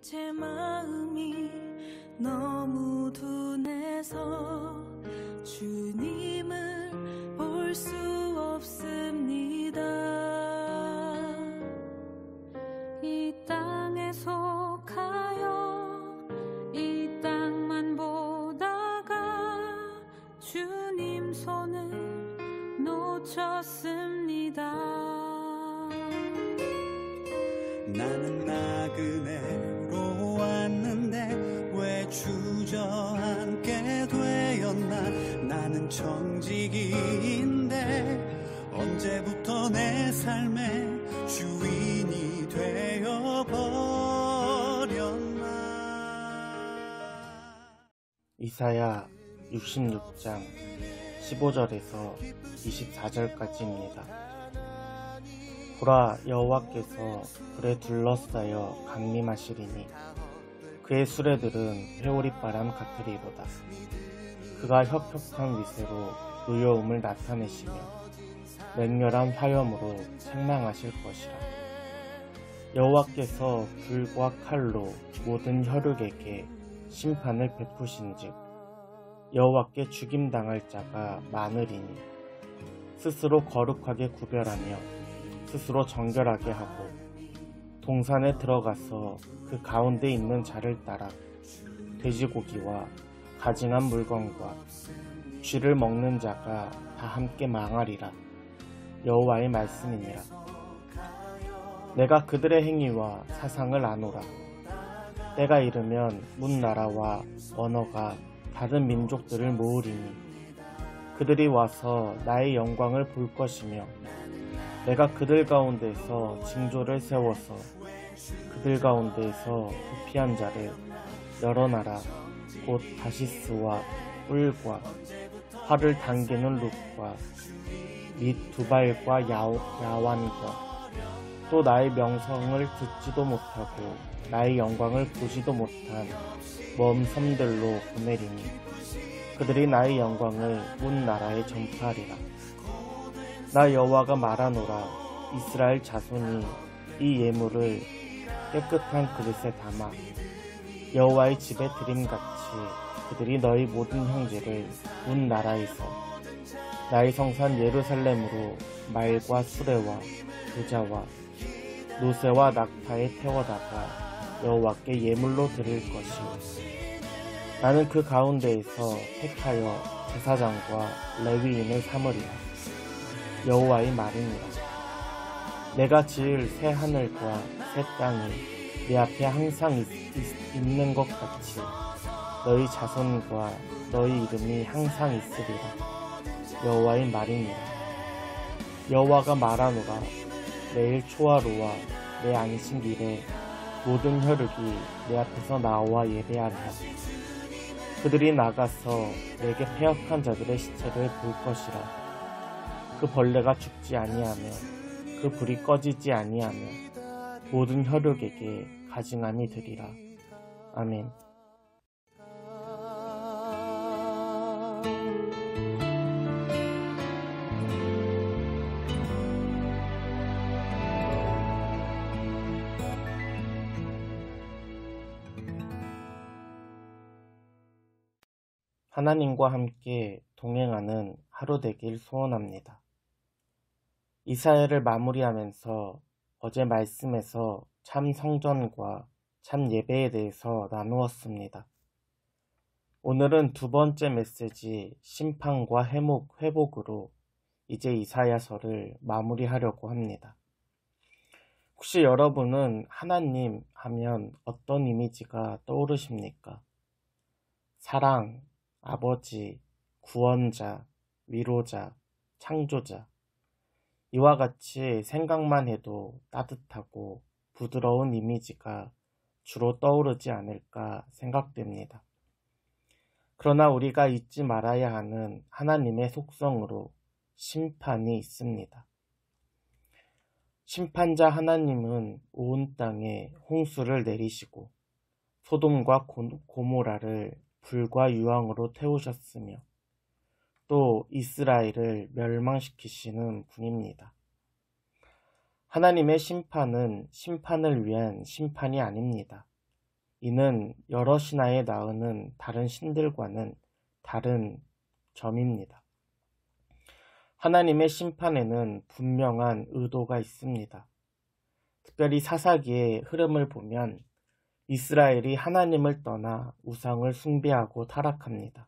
제 마음이 너무 둔해서 주님을 볼 수 없습니다. 이 땅에 속하여 이 땅만 보다가 주님 손을 놓쳤습니다. 나는 나그네로 왔는데 왜 주저앉게 되었나. 나는 청지기인데 언제부터 내 삶의 주인이 되어버렸나. 이사야 66장 15절에서 24절까지입니다. 보라, 여호와께서 불에 둘러싸여 강림하시리니 그의 수레들은 회오리바람 같으리로다. 그가 혁혁한 위세로 의로움을 나타내시며 맹렬한 화염으로 책망하실 것이라. 여호와께서 불과 칼로 모든 혈육에게 심판을 베푸신즉 여호와께 죽임당할 자가 많으리니 스스로 거룩하게 구별하며 스스로 정결하게 하고 동산에 들어가서 그 가운데 있는 자를 따라 돼지고기와 가증한 물건과 쥐를 먹는 자가 다 함께 망하리라. 여호와의 말씀이니라. 내가 그들의 행위와 사상을 아노라. 때가 이르면 문나라와 언어가 다른 민족들을 모으리니 그들이 와서 나의 영광을 볼 것이며 내가 그들 가운데서 징조를 세워서 그들 가운데서 도피한 자를 여러 나라 곧 다시스와 뿔과 활을 당기는 룩과 및 두발과 야완과 또 나의 명성을 듣지도 못하고 나의 영광을 보지도 못한 먼 섬들로 보내리니 그들이 나의 영광을 문 나라에 전파하리라. 나 여호와가 말하노라. 이스라엘 자손이 이 예물을 깨끗한 그릇에 담아 여호와의 집에 드림같이 그들이 너희 모든 형제를 문 나라에서 나의 성산 예루살렘으로 말과 수레와 부자와 노새와 낙타에 태워다가 여호와께 예물로 드릴 것이요 나는 그 가운데에서 택하여 제사장과 레위인을 삼으리라. 여호와의 말이니라. 내가 지을 새 하늘과 새 땅이 내 앞에 항상 있는 것 같이 너희 자손과 너희 이름이 항상 있으리라. 여호와의 말이니라. 여호와가 말하노라. 내일 초하루와 내 안식일에 모든 혈육이 내 앞에서 나와 예배하리라. 그들이 나가서 내게 패역한 자들의 시체를 볼 것이라. 그 벌레가 죽지 아니하며 그 불이 꺼지지 아니하며 모든 혈육에게 가증함이 되리라. 아멘. 하나님과 함께 동행하는 하루 되길 소원합니다. 이사야를 마무리하면서 어제 말씀에서 참 성전과 참 예배에 대해서 나누었습니다. 오늘은 두 번째 메시지 심판과 회복으로 이제 이사야서를 마무리하려고 합니다. 혹시 여러분은 하나님 하면 어떤 이미지가 떠오르십니까? 사랑, 아버지, 구원자, 위로자, 창조자. 이와 같이 생각만 해도 따뜻하고 부드러운 이미지가 주로 떠오르지 않을까 생각됩니다. 그러나 우리가 잊지 말아야 하는 하나님의 속성으로 심판이 있습니다. 심판자 하나님은 온 땅에 홍수를 내리시고 소돔과 고모라를 불과 유황으로 태우셨으며 또 이스라엘을 멸망시키시는 분입니다. 하나님의 심판은 심판을 위한 심판이 아닙니다. 이는 여러 신하에 나으는 다른 신들과는 다른 점입니다. 하나님의 심판에는 분명한 의도가 있습니다. 특별히 사사기의 흐름을 보면 이스라엘이 하나님을 떠나 우상을 숭배하고 타락합니다.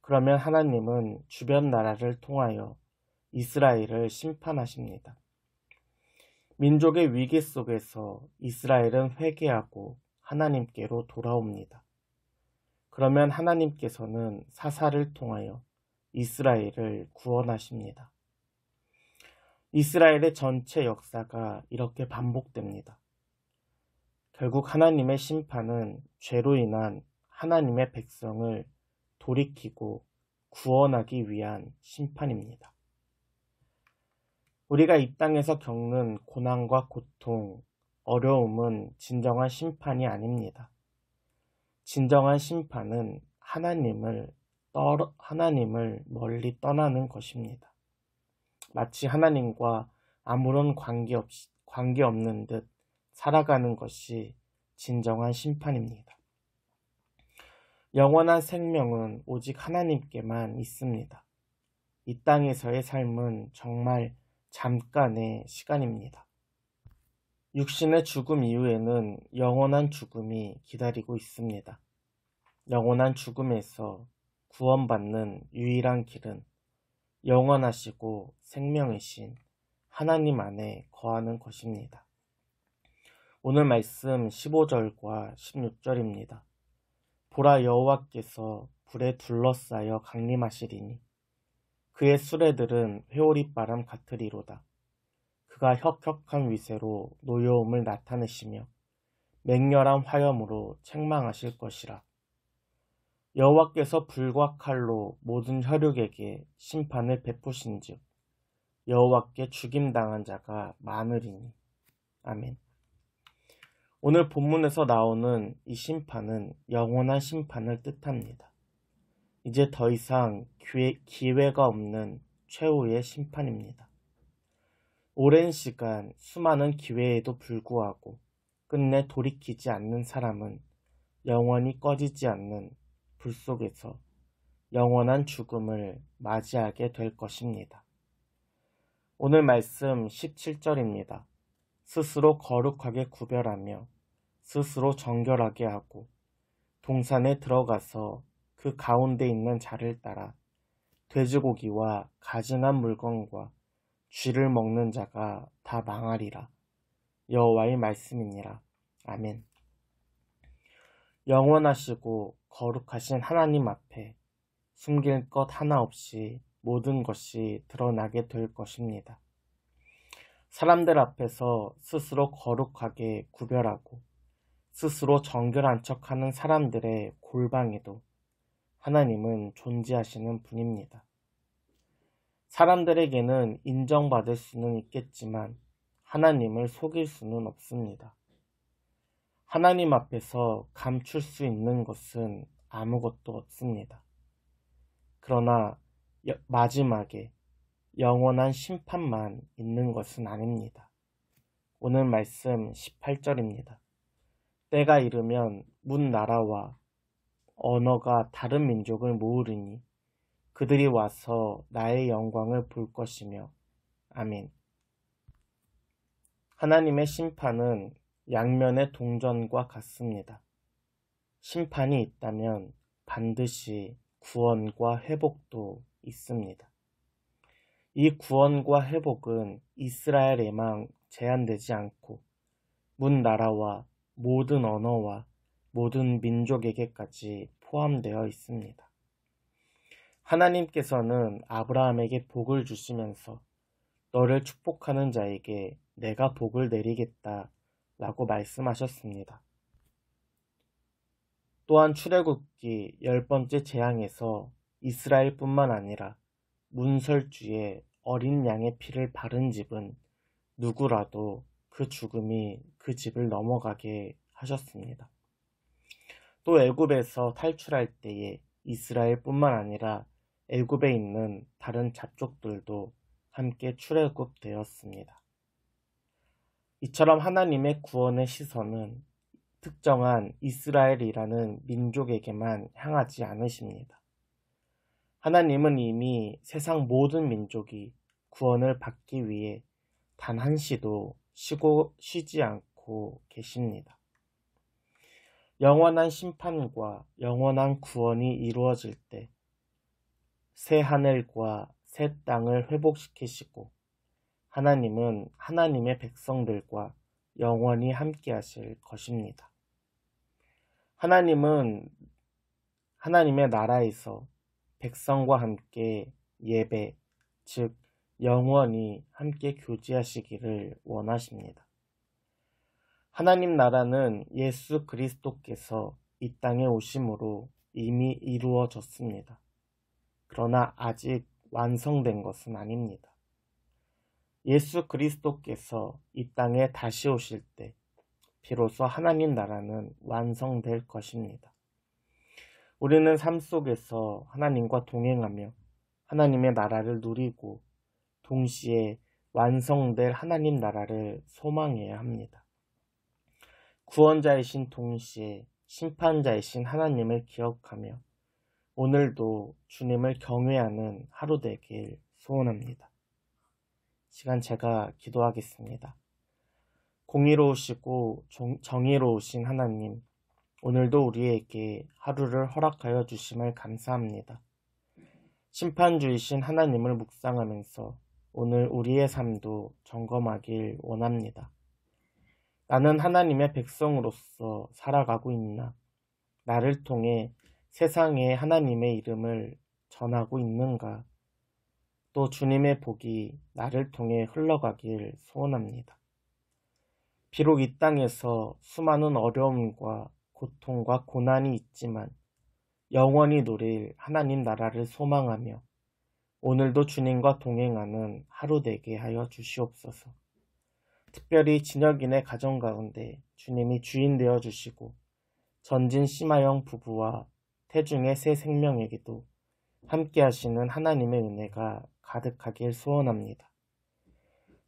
그러면 하나님은 주변 나라를 통하여 이스라엘을 심판하십니다. 민족의 위기 속에서 이스라엘은 회개하고 하나님께로 돌아옵니다. 그러면 하나님께서는 사사를 통하여 이스라엘을 구원하십니다. 이스라엘의 전체 역사가 이렇게 반복됩니다. 결국 하나님의 심판은 죄로 인한 하나님의 백성을 돌이키고 구원하기 위한 심판입니다. 우리가 이 땅에서 겪는 고난과 고통, 어려움은 진정한 심판이 아닙니다. 진정한 심판은 하나님을 멀리 떠나는 것입니다. 마치 하나님과 아무런 관계 없는 듯 살아가는 것이 진정한 심판입니다. 영원한 생명은 오직 하나님께만 있습니다. 이 땅에서의 삶은 정말 잠깐의 시간입니다. 육신의 죽음 이후에는 영원한 죽음이 기다리고 있습니다. 영원한 죽음에서 구원받는 유일한 길은 영원하시고 생명이신 하나님 안에 거하는 것입니다. 오늘 말씀 15절과 16절입니다. 보라, 여호와께서 불에 둘러싸여 강림하시리니 그의 수레들은 회오리바람 같으리로다. 그가 혁혁한 위세로 노여움을 나타내시며 맹렬한 화염으로 책망하실 것이라. 여호와께서 불과 칼로 모든 혈육에게 심판을 베푸신즉 여호와께 죽임당한 자가 많으리니. 아멘. 오늘 본문에서 나오는 이 심판은 영원한 심판을 뜻합니다. 이제 더 이상 기회가 없는 최후의 심판입니다. 오랜 시간 수많은 기회에도 불구하고 끝내 돌이키지 않는 사람은 영원히 꺼지지 않는 불 속에서 영원한 죽음을 맞이하게 될 것입니다. 오늘 말씀 17절입니다. 스스로 거룩하게 구별하며 스스로 정결하게 하고 동산에 들어가서 그 가운데 있는 자를 따라 돼지고기와 가증한 물건과 쥐를 먹는 자가 다 망하리라. 여호와의 말씀이니라. 아멘. 영원하시고 거룩하신 하나님 앞에 숨길 것 하나 없이 모든 것이 드러나게 될 것입니다. 사람들 앞에서 스스로 거룩하게 구별하고 스스로 정결한 척하는 사람들의 골방에도 하나님은 존재하시는 분입니다. 사람들에게는 인정받을 수는 있겠지만 하나님을 속일 수는 없습니다. 하나님 앞에서 감출 수 있는 것은 아무것도 없습니다. 그러나 마지막에 영원한 심판만 있는 것은 아닙니다. 오늘 말씀 18절입니다. 때가 이르면 문 나라와 언어가 다른 민족을 모으리니 그들이 와서 나의 영광을 볼 것이며. 아멘. 하나님의 심판은 양면의 동전과 같습니다. 심판이 있다면 반드시 구원과 회복도 있습니다. 이 구원과 회복은 이스라엘에만 제한되지 않고 문 나라와 모든 언어와 모든 민족에게까지 포함되어 있습니다. 하나님께서는 아브라함에게 복을 주시면서 너를 축복하는 자에게 내가 복을 내리겠다 라고 말씀하셨습니다. 또한 출애굽기 10번째 재앙에서 이스라엘뿐만 아니라 문설주에 어린 양의 피를 바른 집은 누구라도 그 죽음이 그 집을 넘어가게 하셨습니다. 또 애굽에서 탈출할 때에 이스라엘뿐만 아니라 애굽에 있는 다른 잡족들도 함께 출애굽되었습니다. 이처럼 하나님의 구원의 시선은 특정한 이스라엘이라는 민족에게만 향하지 않으십니다. 하나님은 이미 세상 모든 민족이 구원을 받기 위해 단 한시도 쉬지 않고 계십니다. 영원한 심판과 영원한 구원이 이루어질 때 새 하늘과 새 땅을 회복시키시고 하나님은 하나님의 백성들과 영원히 함께 하실 것입니다. 하나님은 하나님의 나라에서 백성과 함께 예배, 즉 영원히 함께 교제하시기를 원하십니다. 하나님 나라는 예수 그리스도께서 이 땅에 오심으로 이미 이루어졌습니다. 그러나 아직 완성된 것은 아닙니다. 예수 그리스도께서 이 땅에 다시 오실 때 비로소 하나님 나라는 완성될 것입니다. 우리는 삶 속에서 하나님과 동행하며 하나님의 나라를 누리고 동시에 완성될 하나님 나라를 소망해야 합니다. 구원자이신 동시에 심판자이신 하나님을 기억하며 오늘도 주님을 경외하는 하루 되길 소원합니다. 시간 제가 기도하겠습니다. 공의로우시고 정의로우신 하나님, 오늘도 우리에게 하루를 허락하여 주심을 감사합니다. 심판주이신 하나님을 묵상하면서 오늘 우리의 삶도 점검하길 원합니다. 나는 하나님의 백성으로서 살아가고 있나? 나를 통해 세상에 하나님의 이름을 전하고 있는가? 또 주님의 복이 나를 통해 흘러가길 소원합니다. 비록 이 땅에서 수많은 어려움과 고통과 고난이 있지만 영원히 누릴 하나님 나라를 소망하며 오늘도 주님과 동행하는 하루 되게 하여 주시옵소서. 특별히 진혁인의 가정 가운데 주님이 주인 되어 주시고 전진 심하영 부부와 태중의 새 생명에게도 함께 하시는 하나님의 은혜가 가득하길 소원합니다.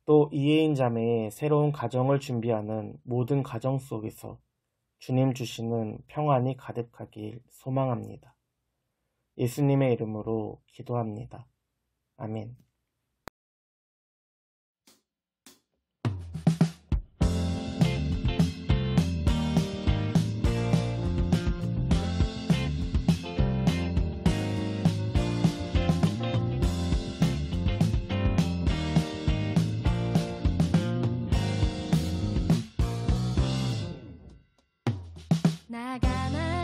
또 이해인 자매의 새로운 가정을 준비하는 모든 가정 속에서 주님 주시는 평안이 가득하길 소망합니다. 예수님의 이름으로 기도합니다. 아멘. 나가나